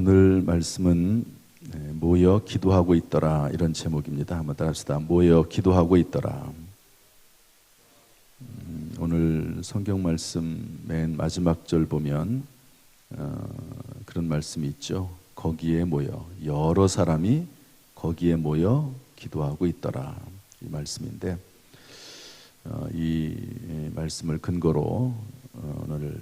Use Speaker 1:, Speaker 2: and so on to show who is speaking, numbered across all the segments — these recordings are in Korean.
Speaker 1: 오늘 말씀은 모여 기도하고 있더라, 이런 제목입니다. 한번 따라합시다. 모여 기도하고 있더라. 오늘 성경 말씀 맨 마지막 절 보면 그런 말씀이 있죠. 거기에 모여, 여러 사람이 거기에 모여 기도하고 있더라, 이 말씀인데, 이 말씀을 근거로 오늘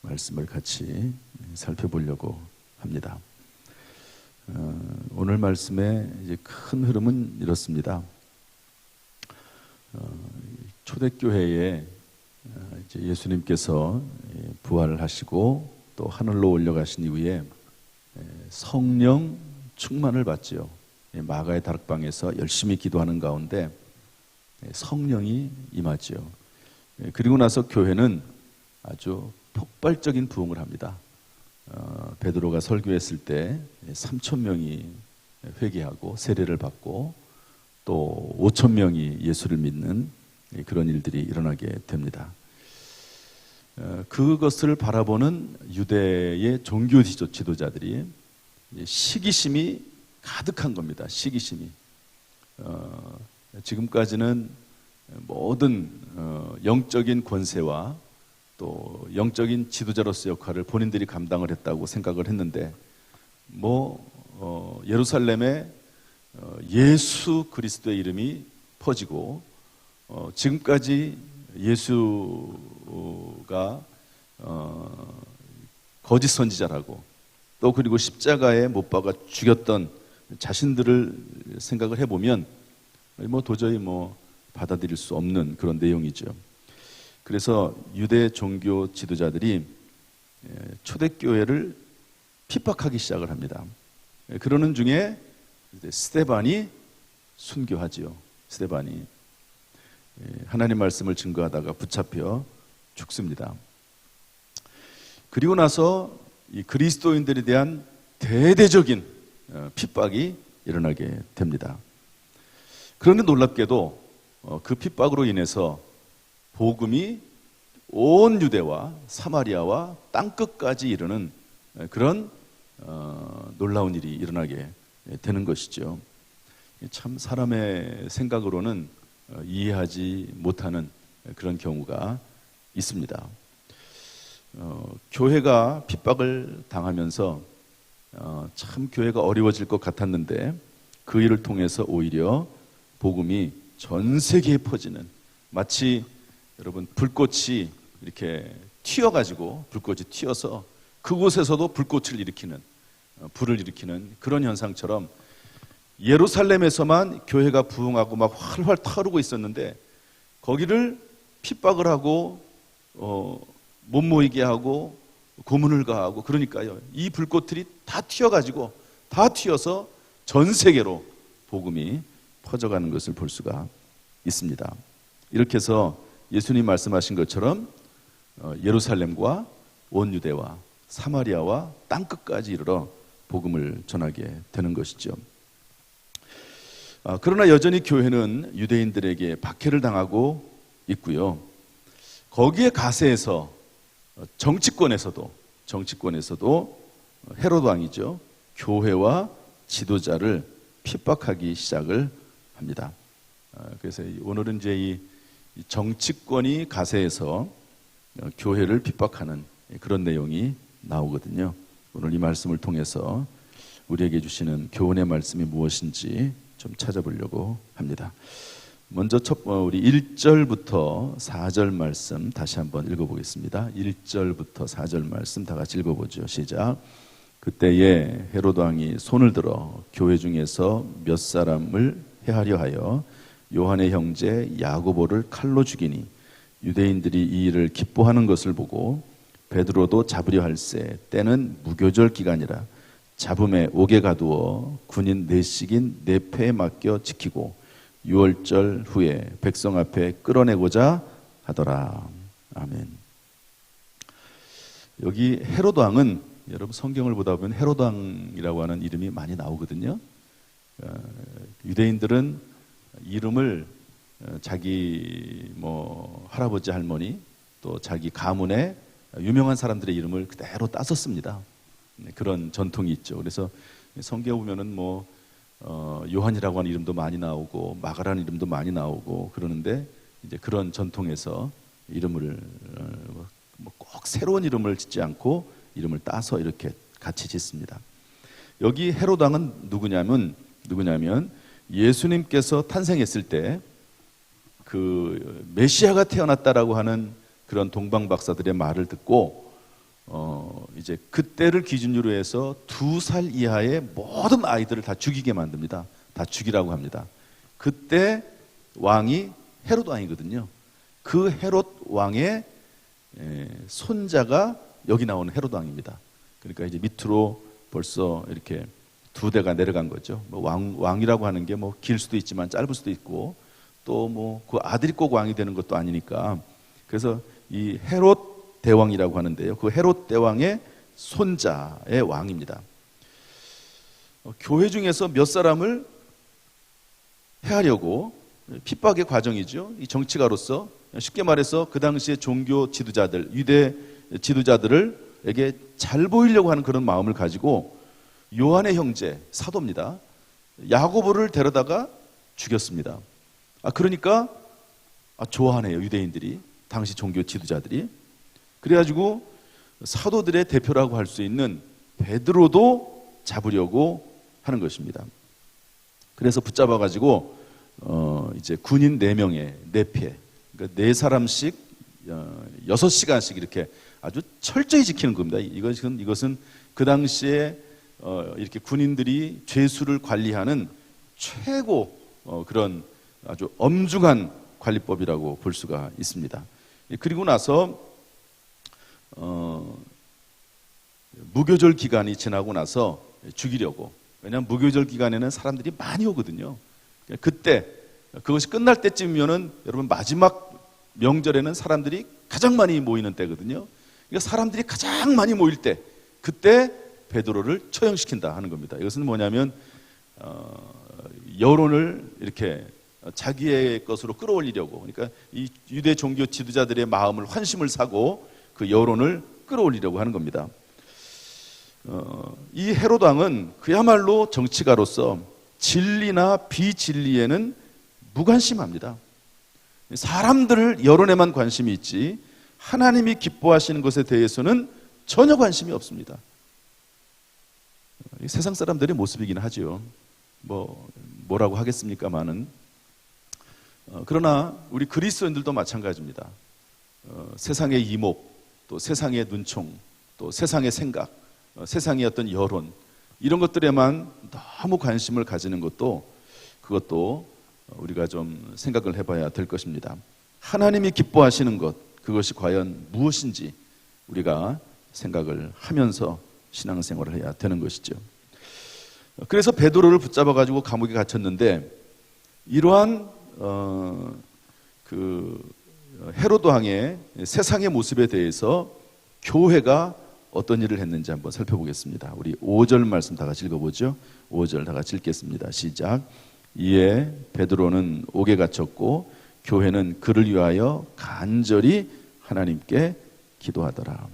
Speaker 1: 말씀을 같이 살펴보려고 합니다. 오늘 말씀의 이제 큰 흐름은 이렇습니다. 초대교회에 이제 예수님께서 부활을 하시고 또 하늘로 올려가신 이후에 성령 충만을 받지요. 마가의 다락방에서 열심히 기도하는 가운데 성령이 임하지요. 그리고 나서 교회는 아주 폭발적인 부흥을 합니다. 베드로가 설교했을 때 3,000명이 회개하고 세례를 받고 또 5,000명이 예수를 믿는 그런 일들이 일어나게 됩니다. 그것을 바라보는 유대의 종교 지도자들이 시기심이 가득한 겁니다. 시기심이. 지금까지는 모든 영적인 권세와 또 영적인 지도자로서 역할을 본인들이 감당을 했다고 생각을 했는데, 예루살렘에 예수 그리스도의 이름이 퍼지고 지금까지 예수가 거짓 선지자라고 또 그리고 십자가에 못 박아 죽였던 자신들을 생각을 해보면 도저히 받아들일 수 없는 그런 내용이죠. 그래서 유대 종교 지도자들이 초대교회를 핍박하기 시작을 합니다. 그러는 중에 스데반이 순교하지요. 스데반이 하나님 말씀을 증거하다가 붙잡혀 죽습니다. 그리고 나서 이 그리스도인들에 대한 대대적인 핍박이 일어나게 됩니다. 그런데 놀랍게도 그 핍박으로 인해서 복음이 온 유대와 사마리아와 땅끝까지 이르는 그런 놀라운 일이 일어나게 되는 것이죠. 참 사람의 생각으로는 이해하지 못하는 그런 경우가 있습니다. 교회가 핍박을 당하면서 참 교회가 어려워질 것 같았는데 그 일을 통해서 오히려 복음이 전 세계에 퍼지는, 마치 여러분 불꽃이 이렇게 튀어가지고 불꽃이 튀어서 그곳에서도 불꽃을 일으키는, 불을 일으키는 그런 현상처럼 예루살렘에서만 교회가 부흥하고 막 활활 타오르고 있었는데 거기를 핍박을 하고 못 모이게 하고 고문을 가하고, 그러니까요 이 불꽃들이 다 튀어가지고 다 튀어서 전 세계로 복음이 퍼져가는 것을 볼 수가 있습니다. 이렇게 해서 예수님 말씀하신 것처럼 예루살렘과 온 유대와 사마리아와 땅끝까지 이르러 복음을 전하게 되는 것이죠. 그러나 여전히 교회는 유대인들에게 박해를 당하고 있고요. 거기에 가세해서 정치권에서도 헤롯 왕이죠, 교회와 지도자를 핍박하기 시작을 합니다. 그래서 오늘은 이제 이 정치권이 가세해서 교회를 핍박하는 그런 내용이 나오거든요. 오늘 이 말씀을 통해서 우리에게 주시는 교훈의 말씀이 무엇인지 좀 찾아보려고 합니다. 먼저 우리 1절부터 4절 말씀 다시 한번 읽어보겠습니다. 1절부터 4절 말씀 다 같이 읽어보죠. 시작. 그때에 헤롯 왕이 손을 들어 교회 중에서 몇 사람을 해하려 하여 요한의 형제 야고보를 칼로 죽이니 유대인들이 이 일을 기뻐하는 것을 보고 베드로도 잡으려 할세 때는 무교절 기간이라 잡음에 옥에 가두어 군인 내식인 내패에 맡겨 지키고 6월절 후에 백성 앞에 끌어내고자 하더라. 아멘. 여기 헤롯 왕은, 여러분 성경을 보다 보면 헤롯 왕이라고 하는 이름이 많이 나오거든요. 유대인들은 이름을 자기 할아버지 할머니 또 자기 가문의 유명한 사람들의 이름을 그대로 땄었습니다. 그런 전통이 있죠. 그래서 성경에 보면은 요한이라고 하는 이름도 많이 나오고 마가라는 이름도 많이 나오고 그러는데 이제 그런 전통에서 이름을 꼭 새로운 이름을 짓지 않고 이름을 따서 이렇게 같이 짓습니다. 여기 헤롯 왕은 누구냐면 예수님께서 탄생했을 때 그 메시아가 태어났다라고 하는 그런 동방 박사들의 말을 듣고 이제 그때를 기준으로 해서 2살 이하의 모든 아이들을 다 죽이게 만듭니다. 다 죽이라고 합니다. 그때 왕이 헤롯 왕이거든요. 그 헤롯 왕의 손자가 여기 나오는 헤롯 왕입니다. 그러니까 이제 밑으로 벌써 이렇게 2대가 내려간 거죠. 왕이라고 하는 게 길 수도 있지만 짧을 수도 있고 또 그 아들이 꼭 왕이 되는 것도 아니니까 그래서 이 헤롯 대왕이라고 하는데요. 그 헤롯 대왕의 손자의 왕입니다. 교회 중에서 몇 사람을 해하려고 핍박의 과정이죠. 이 정치가로서 쉽게 말해서 그 당시의 종교 지도자들, 유대 지도자들에게 잘 보이려고 하는 그런 마음을 가지고 요한의 형제 사도입니다. 야고보를 데려다가 죽였습니다. 그러니까 좋아하네요. 유대인들이 당시 종교 지도자들이. 그래가지고 사도들의 대표라고 할 수 있는 베드로도 잡으려고 하는 것입니다. 그래서 붙잡아가지고 이제 군인 4명의 4패, 그러니까 4사람씩 6시간씩 이렇게 아주 철저히 지키는 겁니다. 이것은 그 당시에 이렇게 군인들이 죄수를 관리하는 최고 그런 아주 엄중한 관리법이라고 볼 수가 있습니다. 그리고 나서 무교절 기간이 지나고 나서 죽이려고. 왜냐하면 무교절 기간에는 사람들이 많이 오거든요. 그때 그것이 끝날 때쯤이면은 여러분 마지막 명절에는 사람들이 가장 많이 모이는 때거든요. 그러니까 사람들이 가장 많이 모일 때 그때 베드로를 처형시킨다 하는 겁니다. 이것은 뭐냐면 여론을 이렇게 자기의 것으로 끌어올리려고, 그러니까 이 유대 종교 지도자들의 마음을 환심을 사고 그 여론을 끌어올리려고 하는 겁니다. 이 헤롯 왕은 그야말로 정치가로서 진리나 비진리에는 무관심합니다. 사람들 여론에만 관심이 있지 하나님이 기뻐하시는 것에 대해서는 전혀 관심이 없습니다. 세상 사람들의 모습이긴 하죠. 뭐라고 하겠습니까마는. 그러나 우리 그리스도인들도 마찬가지입니다. 세상의 이목, 또 세상의 눈총, 또 세상의 생각, 세상의 어떤 여론, 이런 것들에만 너무 관심을 가지는 그것도 우리가 좀 생각을 해봐야 될 것입니다. 하나님이 기뻐하시는 것, 그것이 과연 무엇인지 우리가 생각을 하면서 신앙생활을 해야 되는 것이죠. 그래서 베드로를 붙잡아가지고 감옥에 갇혔는데, 이러한 헤롯 왕의 세상의 모습에 대해서 교회가 어떤 일을 했는지 한번 살펴보겠습니다. 우리 5절 말씀 다 같이 읽어보죠. 5절 다 같이 읽겠습니다. 시작. 이에 베드로는 옥에 갇혔고 교회는 그를 위하여 간절히 하나님께 기도하더라.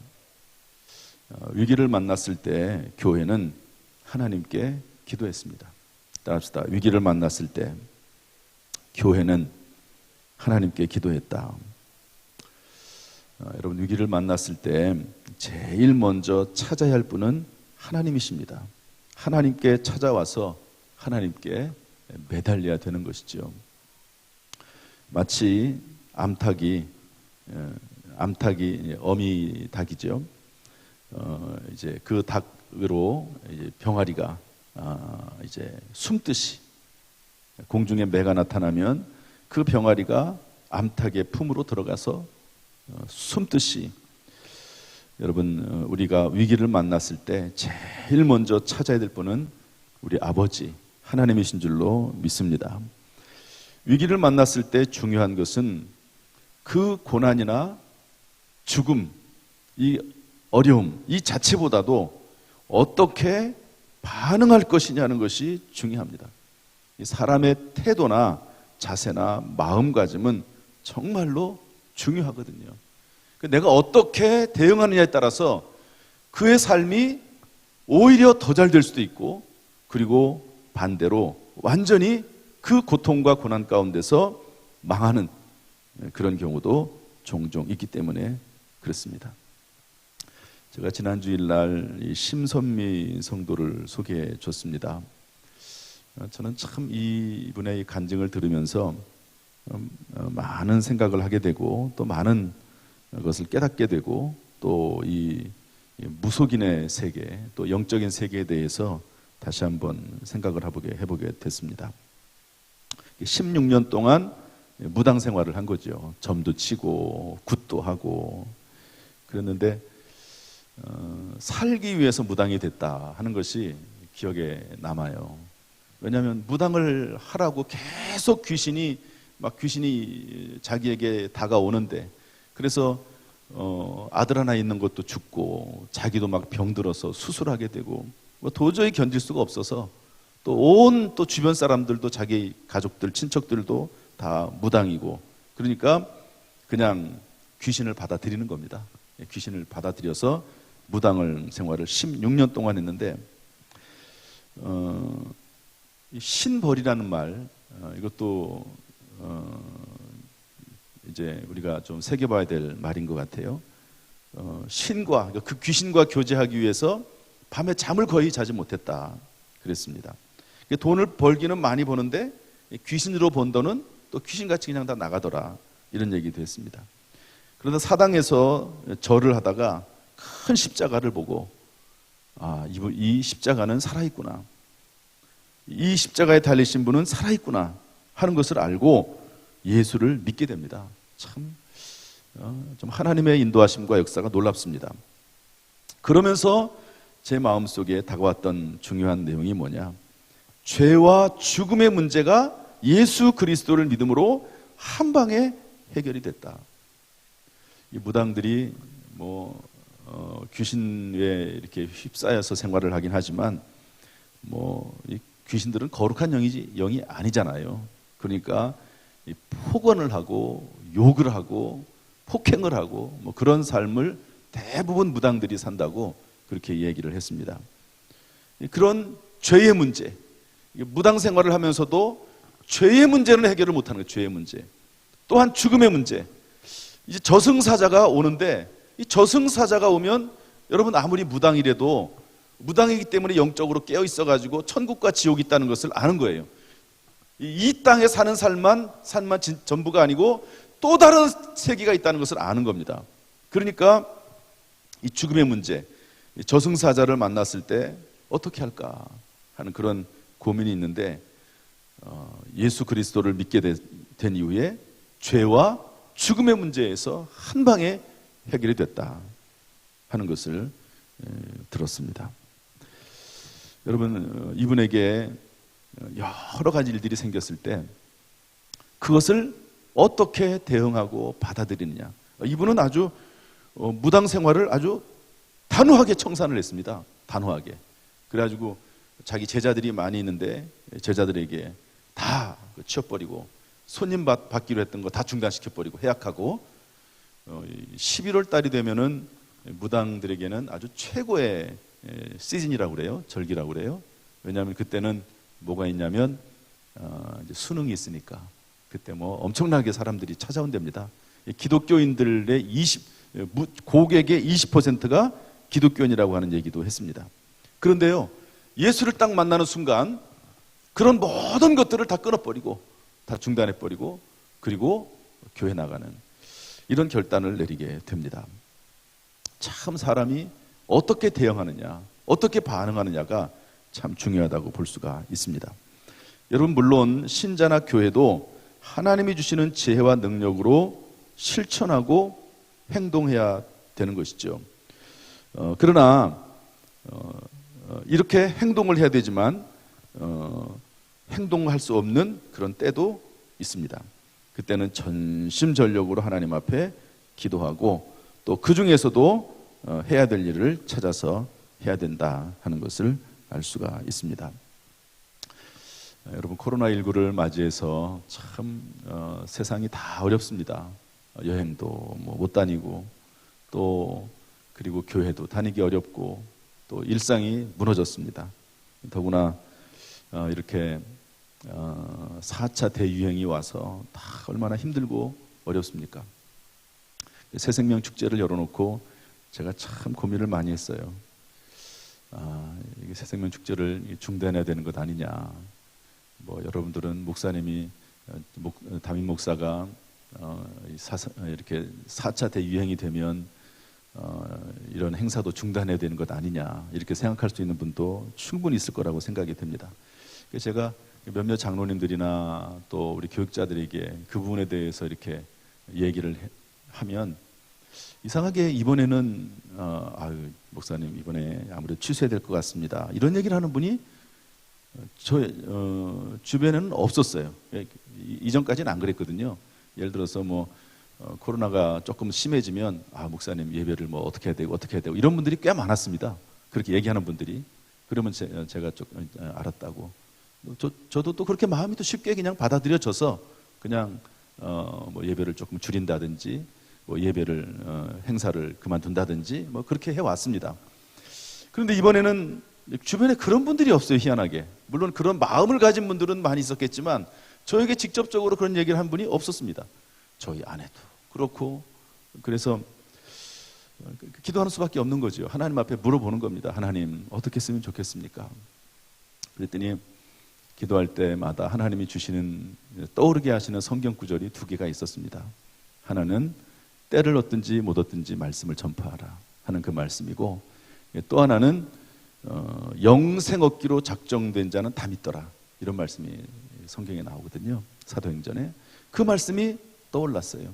Speaker 1: 위기를 만났을 때 교회는 하나님께 기도했습니다. 따라합시다. 위기를 만났을 때 교회는 하나님께 기도했다. 여러분, 위기를 만났을 때 제일 먼저 찾아야 할 분은 하나님이십니다. 하나님께 찾아와서 하나님께 매달려야 되는 것이죠. 마치 암탉이 어미 닭이죠. 이제 그 닭으로 이제 병아리가 이제 숨듯이 공중에 매가 나타나면 그 병아리가 암탉의 품으로 들어가서 숨듯이, 여러분, 우리가 위기를 만났을 때 제일 먼저 찾아야 될 분은 우리 아버지 하나님이신 줄로 믿습니다. 위기를 만났을 때 중요한 것은 그 고난이나 죽음, 이 어려움, 이 자체보다도 어떻게 반응할 것이냐는 것이 중요합니다. 사람의 태도나 자세나 마음가짐은 정말로 중요하거든요. 내가 어떻게 대응하느냐에 따라서 그의 삶이 오히려 더 잘 될 수도 있고, 그리고 반대로 완전히 그 고통과 고난 가운데서 망하는 그런 경우도 종종 있기 때문에 그렇습니다. 제가 지난 주일날 이 심선미 성도를 소개해 줬습니다. 저는 참 이분의 간증을 들으면서 많은 생각을 하게 되고, 또 많은 것을 깨닫게 되고, 또 이 무속인의 세계, 또 영적인 세계에 대해서 다시 한번 생각을 해보게 됐습니다. 16년 동안 무당 생활을 한 거죠. 점도 치고 굿도 하고 그랬는데, 살기 위해서 무당이 됐다 하는 것이 기억에 남아요. 왜냐하면 무당을 하라고 계속 귀신이 자기에게 다가오는데, 그래서 아들 하나 있는 것도 죽고, 자기도 막 병들어서 수술하게 되고, 뭐 도저히 견딜 수가 없어서, 또 주변 사람들도, 자기 가족들, 친척들도 다 무당이고, 그러니까 그냥 귀신을 받아들이는 겁니다. 귀신을 받아들여서 무당을 생활을 16년 동안 했는데, 신벌이라는 말, 이것도 이제 우리가 좀 새겨봐야 될 말인 것 같아요. 그러니까 그 귀신과 교제하기 위해서 밤에 잠을 거의 자지 못했다 그랬습니다. 돈을 벌기는 많이 버는데 귀신으로 번 돈은 또 귀신같이 그냥 다 나가더라, 이런 얘기도 했습니다. 그러다 사당에서 절을 하다가 큰 십자가를 보고, 이 십자가는 살아있구나, 이 십자가에 달리신 분은 살아있구나 하는 것을 알고 예수를 믿게 됩니다. 참 좀 하나님의 인도하심과 역사가 놀랍습니다. 그러면서 제 마음속에 다가왔던 중요한 내용이 뭐냐, 죄와 죽음의 문제가 예수 그리스도를 믿음으로 한 방에 해결이 됐다. 이 무당들이 귀신에 이렇게 휩싸여서 생활을 하긴 하지만, 이 귀신들은 거룩한 영이 아니잖아요. 그러니까 폭언을 하고 욕을 하고 폭행을 하고 그런 삶을 대부분 무당들이 산다고 그렇게 얘기를 했습니다. 그런 죄의 문제, 무당 생활을 하면서도 죄의 문제는 해결을 못하는 거예요. 죄의 문제, 또한 죽음의 문제. 이제 저승사자가 오는데, 이 저승사자가 오면 여러분 아무리 무당이라도, 무당이기 때문에 영적으로 깨어 있어가지고 천국과 지옥이 있다는 것을 아는 거예요. 이 땅에 사는 삶만 전부가 아니고 또 다른 세계가 있다는 것을 아는 겁니다. 그러니까 이 죽음의 문제, 저승사자를 만났을 때 어떻게 할까 하는 그런 고민이 있는데, 예수 그리스도를 믿게 된 이후에 죄와 죽음의 문제에서 한 방에 해결이 됐다 하는 것을 들었습니다. 여러분, 이분에게 여러 가지 일들이 생겼을 때 그것을 어떻게 대응하고 받아들이느냐, 이분은 아주 무당 생활을 아주 단호하게 청산을 했습니다. 단호하게. 그래가지고 자기 제자들이 많이 있는데 제자들에게 다 치워버리고, 손님 받기로 했던 거 다 중단시켜버리고 해약하고, 11월 달이 되면은 무당들에게는 아주 최고의 시즌이라고 그래요. 절기라고 그래요. 왜냐하면 그때는 뭐가 있냐면 이제 수능이 있으니까 그때 엄청나게 사람들이 찾아온답니다. 기독교인들의 고객의 20%가 기독교인이라고 하는 얘기도 했습니다. 그런데요, 예수를 딱 만나는 순간 그런 모든 것들을 다 끊어버리고, 다 중단해버리고, 그리고 교회 나가는 이런 결단을 내리게 됩니다. 참 사람이 어떻게 대응하느냐, 어떻게 반응하느냐가 참 중요하다고 볼 수가 있습니다. 여러분, 물론 신자나 교회도 하나님이 주시는 지혜와 능력으로 실천하고 행동해야 되는 것이죠. 그러나 이렇게 행동을 해야 되지만 행동할 수 없는 그런 때도 있습니다. 그때는 전심전력으로 하나님 앞에 기도하고, 또 그 중에서도 해야 될 일을 찾아서 해야 된다 하는 것을 알 수가 있습니다. 여러분, 코로나19를 맞이해서 참 세상이 다 어렵습니다. 여행도 못 다니고, 또 그리고 교회도 다니기 어렵고, 또 일상이 무너졌습니다. 더구나 이렇게 4차 대유행이 와서 다 얼마나 힘들고 어렵습니까? 새생명 축제를 열어놓고 제가 참 고민을 많이 했어요. 이게 새생명 축제를 중단해야 되는 것 아니냐. 뭐 여러분들은 목사님이 담임 목사가 이렇게 4차 대유행이 되면 이런 행사도 중단해야 되는 것 아니냐 이렇게 생각할 수 있는 분도 충분히 있을 거라고 생각이 됩니다. 그래서 제가 몇몇 장로님들이나 또 우리 교육자들에게 그 부분에 대해서 이렇게 얘기를 하면 이상하게 이번에는 목사님 이번에 아무래도 취소해야 될 것 같습니다. 이런 얘기를 하는 분이 저 주변에는 없었어요. 이전까지는 안 그랬거든요. 예를 들어서 뭐 코로나가 조금 심해지면 목사님 예배를 뭐 어떻게 해야 되고 이런 분들이 꽤 많았습니다. 그렇게 얘기하는 분들이. 그러면 제가 조금 알았다고. 저도 또 그렇게 마음이 또 쉽게 그냥 받아들여져서 그냥 뭐 예배를 조금 줄인다든지 뭐 예배를 행사를 그만둔다든지 뭐 그렇게 해왔습니다. 그런데 이번에는 주변에 그런 분들이 없어요. 희한하게. 물론 그런 마음을 가진 분들은 많이 있었겠지만 저에게 직접적으로 그런 얘기를 한 분이 없었습니다. 저희 아내도 그렇고. 그래서 기도하는 수밖에 없는 거죠. 하나님 앞에 물어보는 겁니다. 하나님 어떻게 했으면 좋겠습니까? 그랬더니 기도할 때마다 하나님이 주시는 떠오르게 하시는 성경 구절이 두 개가 있었습니다. 하나는 때를 얻든지 못 얻든지 말씀을 전파하라 하는 그 말씀이고, 또 하나는 영생 얻기로 작정된 자는 다 믿더라 이런 말씀이 성경에 나오거든요. 사도행전에. 그 말씀이 떠올랐어요.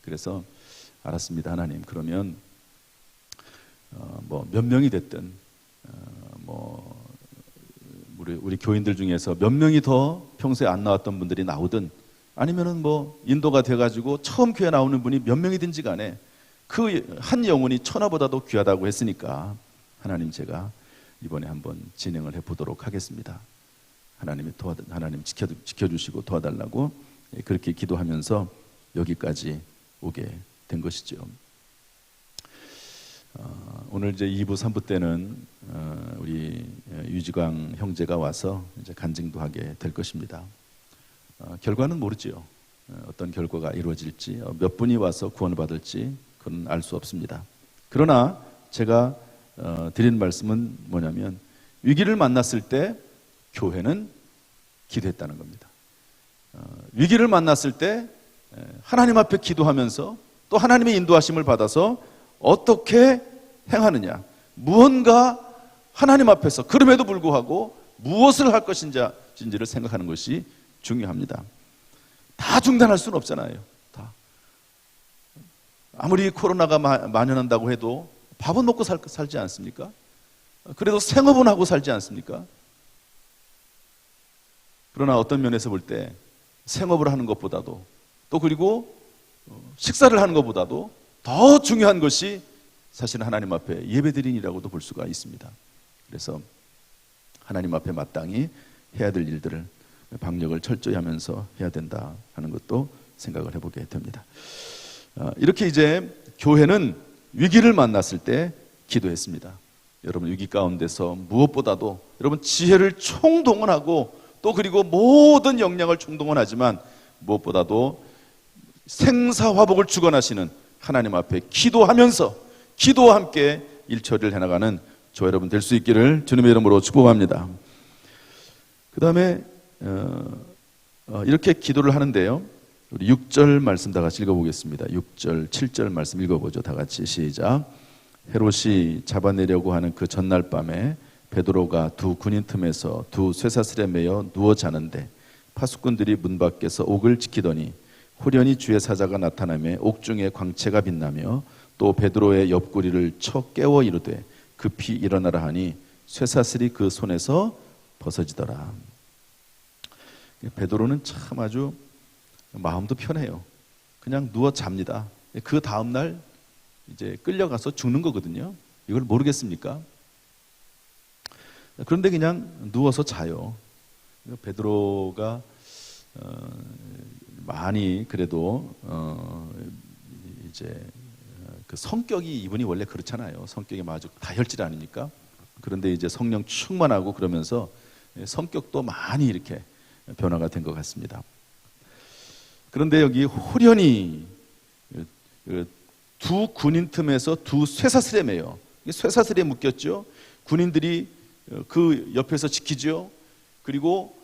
Speaker 1: 그래서 알았습니다. 하나님, 그러면 뭐 몇 명이 됐든 뭐 우리 교인들 중에서 몇 명이 더 평소에 안 나왔던 분들이 나오든 아니면은 뭐 인도가 돼가지고 처음 교회 나오는 분이 몇 명이든지 간에 그 한 영혼이 천하보다도 귀하다고 했으니까 하나님, 제가 이번에 한번 진행을 해보도록 하겠습니다. 하나님 지켜주시고 도와달라고 그렇게 기도하면서 여기까지 오게 된 것이죠. 오늘 이제 2부, 3부 때는 우리 유지광 형제가 와서 이제 간증도 하게 될 것입니다. 결과는 모르지요. 어떤 결과가 이루어질지, 몇 분이 와서 구원을 받을지 그건 알 수 없습니다. 그러나 제가 드리는 말씀은 뭐냐면, 위기를 만났을 때 교회는 기도했다는 겁니다. 위기를 만났을 때 하나님 앞에 기도하면서 또 하나님의 인도하심을 받아서 어떻게 행하느냐, 무언가 하나님 앞에서 그럼에도 불구하고 무엇을 할 것인지를 생각하는 것이 중요합니다. 다 중단할 수는 없잖아요. 다. 아무리 코로나가 만연한다고 해도 밥은 먹고 살지 않습니까? 그래도 생업은 하고 살지 않습니까? 그러나 어떤 면에서 볼 때 생업을 하는 것보다도, 또 그리고 식사를 하는 것보다도 더 중요한 것이 사실은 하나님 앞에 예배드림이라고도 볼 수가 있습니다. 그래서 하나님 앞에 마땅히 해야 될 일들을 방역을 철저히 하면서 해야 된다 하는 것도 생각을 해보게 됩니다. 이렇게 이제 교회는 위기를 만났을 때 기도했습니다. 여러분, 위기 가운데서 무엇보다도 여러분 지혜를 총동원하고 또 그리고 모든 역량을 총동원하지만 무엇보다도 생사화복을 주관하시는 하나님 앞에 기도하면서 기도와 함께 일처리를 해나가는 저 여러분 될 수 있기를 주님의 이름으로 축복합니다. 그 다음에 이렇게 기도를 하는데요, 우리 6절 말씀 다 같이 읽어보겠습니다. 6절, 7절 말씀 읽어보죠. 다 같이 시작. 헤롯이 잡아내려고 하는 그 전날 밤에 베드로가 두 군인 틈에서 두 쇠사슬에 매여 누워 자는데 파수꾼들이 문 밖에서 옥을 지키더니 호련히 주의 사자가 나타나며 옥중에 광채가 빛나며 또 베드로의 옆구리를 쳐 깨워 이르되 급히 일어나라 하니 쇠사슬이 그 손에서 벗어지더라. 베드로는 참 아주 마음도 편해요. 그냥 누워 잡니다. 그 다음날 이제 끌려가서 죽는 거거든요. 이걸 모르겠습니까? 그런데 그냥 누워서 자요. 베드로가 많이 그래도 이제 그 성격이, 이분이 원래 그렇잖아요. 성격이 아주 다혈질 아닙니까? 그런데 이제 성령 충만하고 그러면서 성격도 많이 이렇게 변화가 된 것 같습니다. 그런데 여기 호련히 두 군인 틈에서 두 쇠사슬에 매요. 쇠사슬에 묶였죠. 군인들이 그 옆에서 지키죠. 그리고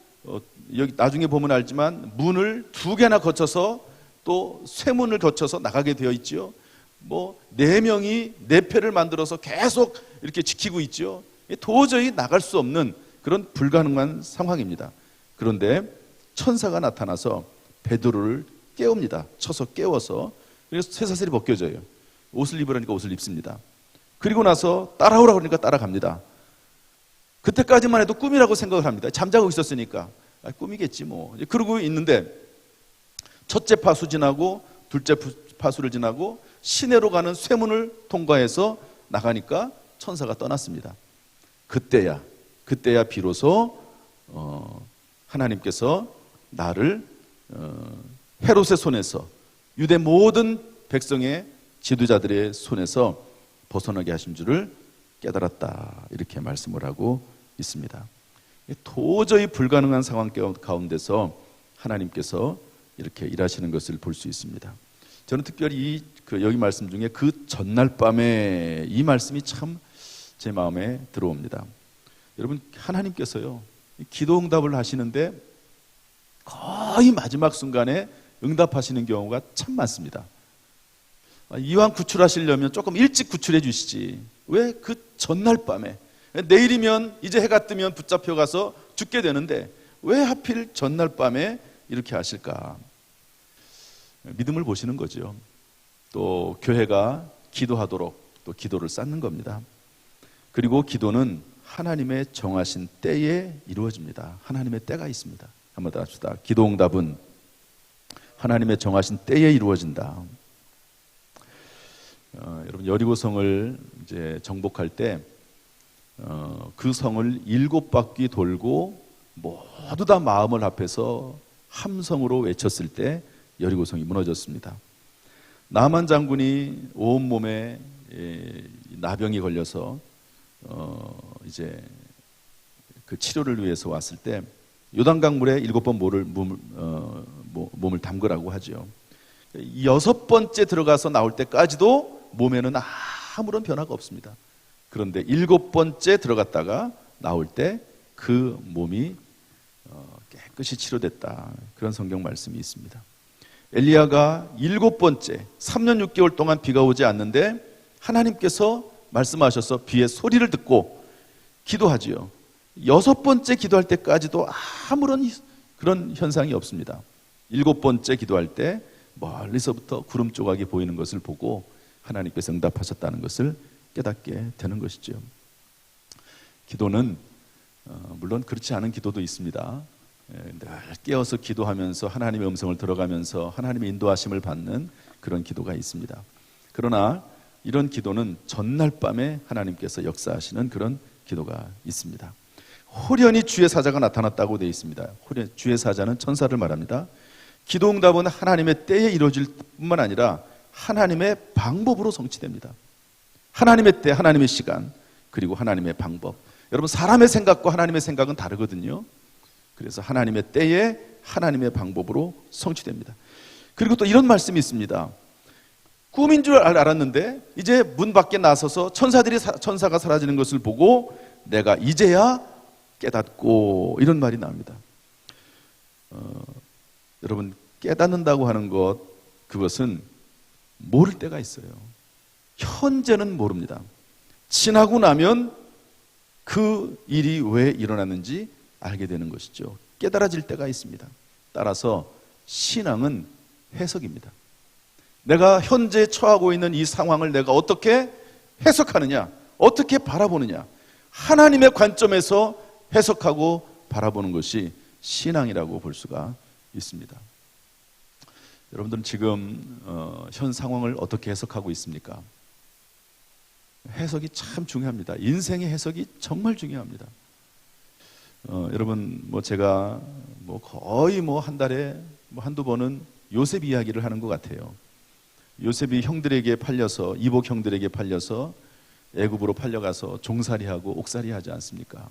Speaker 1: 여기 나중에 보면 알지만 문을 두 개나 거쳐서 또 쇠문을 거쳐서 나가게 되어 있죠. 뭐 네 명이 네 패를 만들어서 계속 이렇게 지키고 있죠. 도저히 나갈 수 없는 그런 불가능한 상황입니다. 그런데 천사가 나타나서 베드로를 깨웁니다. 쳐서 깨워서. 그래서 쇠사슬이 벗겨져요. 옷을 입으라니까 옷을 입습니다. 그리고 나서 따라오라고 그러니까 따라갑니다. 그때까지만 해도 꿈이라고 생각을 합니다. 잠자고 있었으니까 꿈이겠지 뭐. 그러고 있는데 첫째 파수 지나고 둘째 파수를 지나고 시내로 가는 쇠문을 통과해서 나가니까 천사가 떠났습니다. 그때야 비로소 하나님께서 나를 헤롯의 손에서, 유대 모든 백성의 지도자들의 손에서 벗어나게 하신 줄을 깨달았다, 이렇게 말씀을 하고 있습니다. 도저히 불가능한 상황 가운데서 하나님께서 이렇게 일하시는 것을 볼 수 있습니다. 저는 특별히 여기 말씀 중에 그 전날 밤에 이 말씀이 참 제 마음에 들어옵니다. 여러분, 하나님께서요 기도 응답을 하시는데 거의 마지막 순간에 응답하시는 경우가 참 많습니다. 이왕 구출하시려면 조금 일찍 구출해 주시지, 왜 그 전날 밤에, 내일이면 이제 해가 뜨면 붙잡혀 가서 죽게 되는데 왜 하필 전날 밤에 이렇게 하실까? 믿음을 보시는 거죠. 또 교회가 기도하도록 또 기도를 쌓는 겁니다. 그리고 기도는 하나님의 정하신 때에 이루어집니다. 하나님의 때가 있습니다. 한번 더 합시다. 기도 응답은 하나님의 정하신 때에 이루어진다. 여러분, 여리고성을 이제 정복할 때 그 성을 7바퀴 돌고 모두 다 마음을 합해서 함성으로 외쳤을 때 여리고성이 무너졌습니다. 나만 장군이 온몸에 나병이 걸려서 이제 그 치료를 위해서 왔을 때 요단강물에 7번 몸을 담그라고 하죠. 6번째 들어가서 나올 때까지도 몸에는 아무런 변화가 없습니다. 그런데 7번째 들어갔다가 나올 때 그 몸이 깨끗이 치료됐다, 그런 성경 말씀이 있습니다. 엘리야가 7번째 3년 6개월 동안 비가 오지 않는데 하나님께서 말씀하셔서 비의 소리를 듣고 기도하지요. 6번째 기도할 때까지도 아무런 그런 현상이 없습니다. 7번째 기도할 때 멀리서부터 구름 조각이 보이는 것을 보고 하나님께서 응답하셨다는 것을 깨닫게 되는 것이죠. 기도는 물론 그렇지 않은 기도도 있습니다. 늘 깨어서 기도하면서 하나님의 음성을 들어가면서 하나님의 인도하심을 받는 그런 기도가 있습니다. 그러나 이런 기도는 전날 밤에 하나님께서 역사하시는 그런 기도가 있습니다. 호련히 주의 사자가 나타났다고 되어 있습니다. 주의 사자는 천사를 말합니다. 기도 응답은 하나님의 때에 이루어질 뿐만 아니라 하나님의 방법으로 성취됩니다. 하나님의 때, 하나님의 시간, 그리고 하나님의 방법. 여러분, 사람의 생각과 하나님의 생각은 다르거든요. 그래서 하나님의 때에 하나님의 방법으로 성취됩니다. 그리고 또 이런 말씀이 있습니다. 꿈인 줄 알았는데 이제 문 밖에 나서서 천사가 사라지는 것을 보고 내가 이제야 깨닫고, 이런 말이 나옵니다. 여러분, 깨닫는다고 하는 그것은 모를 때가 있어요. 현재는 모릅니다. 지나고 나면 그 일이 왜 일어났는지 알게 되는 것이죠. 깨달아질 때가 있습니다. 따라서 신앙은 해석입니다. 내가 현재 처하고 있는 이 상황을 내가 어떻게 해석하느냐, 어떻게 바라보느냐, 하나님의 관점에서 해석하고 바라보는 것이 신앙이라고 볼 수가 있습니다. 여러분들은 지금 현 상황을 어떻게 해석하고 있습니까? 해석이 참 중요합니다. 인생의 해석이 정말 중요합니다. 여러분, 제가 거의 한 달에 한두 번은 요셉 이야기를 하는 것 같아요. 요셉이 형들에게 팔려서, 이복 형들에게 팔려서 애굽으로 팔려가서 종살이하고 옥살이하지 않습니까?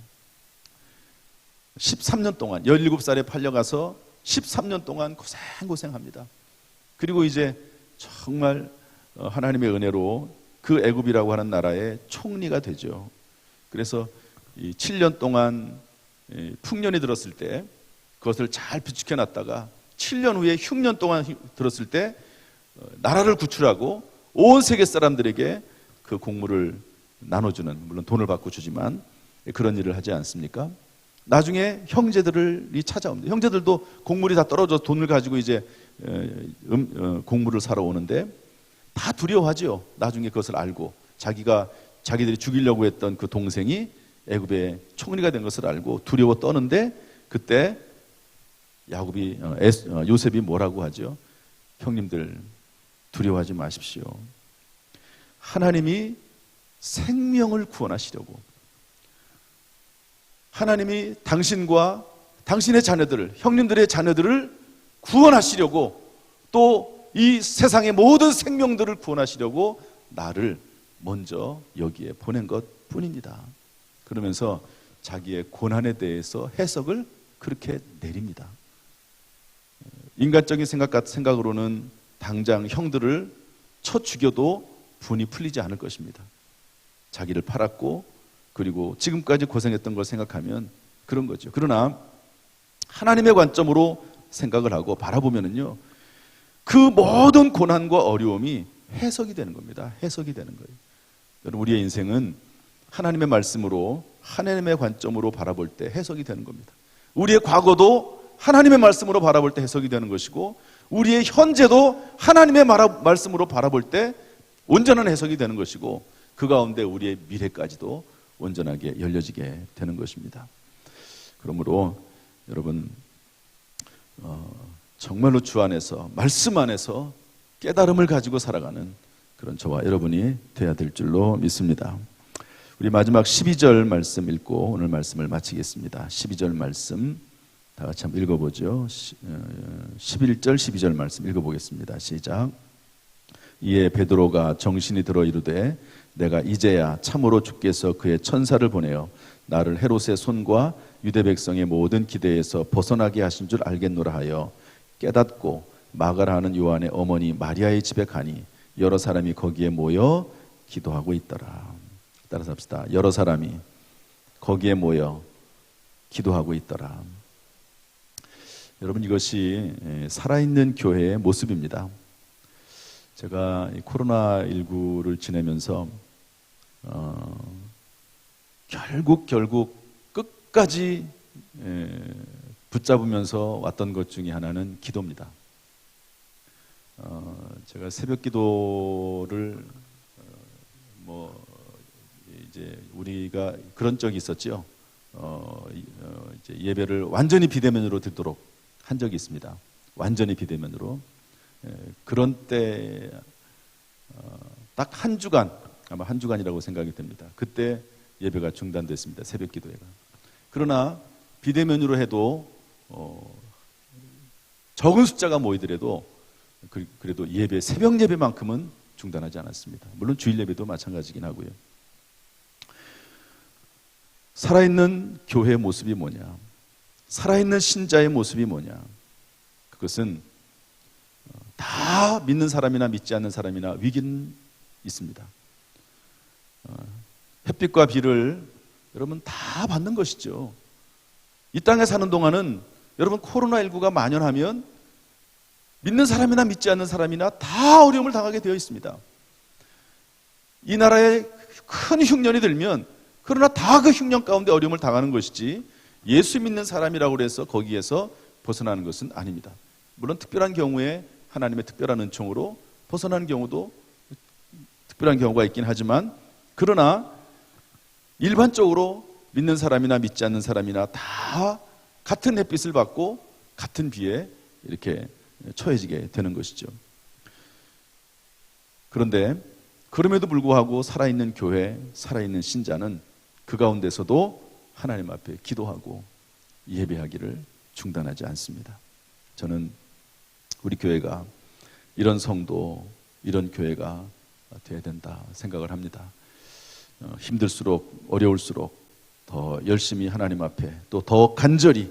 Speaker 1: 13년 동안 17살에 팔려가서 13년 동안 고생합니다. 그리고 이제 정말 하나님의 은혜로 그 애굽이라고 하는 나라의 총리가 되죠. 그래서 이 7년 동안 풍년이 들었을 때 그것을 잘 비축해 놨다가 7년 후에 흉년 동안 들었을 때 나라를 구출하고 온 세계 사람들에게 그 곡물을 나눠주는, 물론 돈을 받고 주지만 그런 일을 하지 않습니까? 나중에 형제들이 찾아옵니다. 형제들도 곡물이 다 떨어져 돈을 가지고 이제 곡물을 사러 오는데 다 두려워하죠. 나중에 그것을 알고 자기들이 죽이려고 했던 그 동생이 애굽의 총리가 된 것을 알고 두려워 떠는데 그때 요셉이 뭐라고 하죠? 형님들 두려워하지 마십시오. 하나님이 생명을 구원하시려고, 하나님이 당신과 당신의 자녀들을, 형님들의 자녀들을 구원하시려고, 또 이 세상의 모든 생명들을 구원하시려고 나를 먼저 여기에 보낸 것 뿐입니다. 그러면서 자기의 고난에 대해서 해석을 그렇게 내립니다. 인간적인 생각으로는 당장 형들을 쳐 죽여도 분이 풀리지 않을 것입니다. 자기를 팔았고 그리고 지금까지 고생했던 걸 생각하면 그런 거죠. 그러나 하나님의 관점으로 생각을 하고 바라보면은요, 그 모든 고난과 어려움이 해석이 되는 겁니다. 해석이 되는 거예요. 여러분, 우리의 인생은 하나님의 말씀으로, 하나님의 관점으로 바라볼 때 해석이 되는 겁니다. 우리의 과거도 하나님의 말씀으로 바라볼 때 해석이 되는 것이고, 우리의 현재도 하나님의 말씀으로 바라볼 때 온전한 해석이 되는 것이고, 그 가운데 우리의 미래까지도 온전하게 열려지게 되는 것입니다. 그러므로 여러분, 정말로 주 안에서, 말씀 안에서 깨달음을 가지고 살아가는 그런 저와 여러분이 돼야 될 줄로 믿습니다. 우리 마지막 12절 말씀 읽고 오늘 말씀을 마치겠습니다. 12절 말씀 다 같이 한번 읽어보죠. 11절 12절 말씀 읽어보겠습니다. 시작. 이에 베드로가 정신이 들어 이르되 내가 이제야 참으로 주께서 그의 천사를 보내어 나를 헤롯의 손과 유대 백성의 모든 기대에서 벗어나게 하신 줄 알겠노라 하여 깨닫고 마가라 하는 요한의 어머니 마리아의 집에 가니 여러 사람이 거기에 모여 기도하고 있더라. 따라서 합시다. 여러 사람이 거기에 모여 기도하고 있더라. 여러분, 이것이 살아있는 교회의 모습입니다. 제가 코로나19를 지내면서 결국 끝까지 붙잡으면서 왔던 것 중에 하나는 기도입니다. 제가 새벽 기도를 이제 우리가 그런 적이 있었죠. 이제 예배를 완전히 비대면으로 듣도록 한 적이 있습니다. 완전히 비대면으로. 그런 때 딱 한 주간, 아마 한 주간이라고 생각이 됩니다. 그때 예배가 중단됐습니다. 새벽 기도회가. 그러나 비대면으로 해도 적은 숫자가 모이더라도 그래도 예배, 새벽 예배만큼은 중단하지 않았습니다. 물론 주일 예배도 마찬가지긴 하고요. 살아있는 교회의 모습이 뭐냐? 살아있는 신자의 모습이 뭐냐? 그것은 다 믿는 사람이나 믿지 않는 사람이나 위기는 있습니다. 햇빛과 비를 여러분 다 받는 것이죠. 이 땅에 사는 동안은 여러분 코로나19가 만연하면 믿는 사람이나 믿지 않는 사람이나 다 어려움을 당하게 되어 있습니다. 이 나라에 큰 흉년이 들면 그러나 다 그 흉년 가운데 어려움을 당하는 것이지 예수 믿는 사람이라고 해서 거기에서 벗어나는 것은 아닙니다. 물론 특별한 경우에 하나님의 특별한 은총으로 벗어나는 경우도 특별한 경우가 있긴 하지만, 그러나 일반적으로 믿는 사람이나 믿지 않는 사람이나 다 같은 햇빛을 받고 같은 비에 이렇게 처해지게 되는 것이죠. 그런데 그럼에도 불구하고 살아있는 교회, 살아있는 신자는 그 가운데서도 하나님 앞에 기도하고 예배하기를 중단하지 않습니다. 저는 우리 교회가 이런 성도, 이런 교회가 되어야 된다 생각을 합니다. 힘들수록 어려울수록 더 열심히 하나님 앞에 또 더 간절히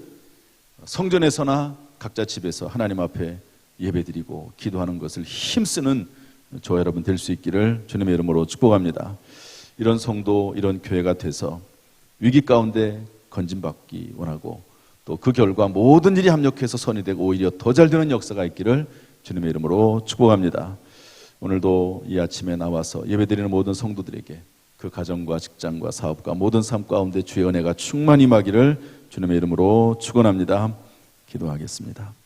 Speaker 1: 성전에서나 각자 집에서 하나님 앞에 예배드리고 기도하는 것을 힘쓰는 저와 여러분 될 수 있기를 주님의 이름으로 축복합니다. 이런 성도, 이런 교회가 돼서 위기 가운데 건진받기 원하고 또 그 결과 모든 일이 합력해서 선이 되고 오히려 더 잘 되는 역사가 있기를 주님의 이름으로 축복합니다. 오늘도 이 아침에 나와서 예배드리는 모든 성도들에게 그 가정과 직장과 사업과 모든 삶 가운데 주의 은혜가 충만히 임하기를 주님의 이름으로 축원합니다. 기도하겠습니다.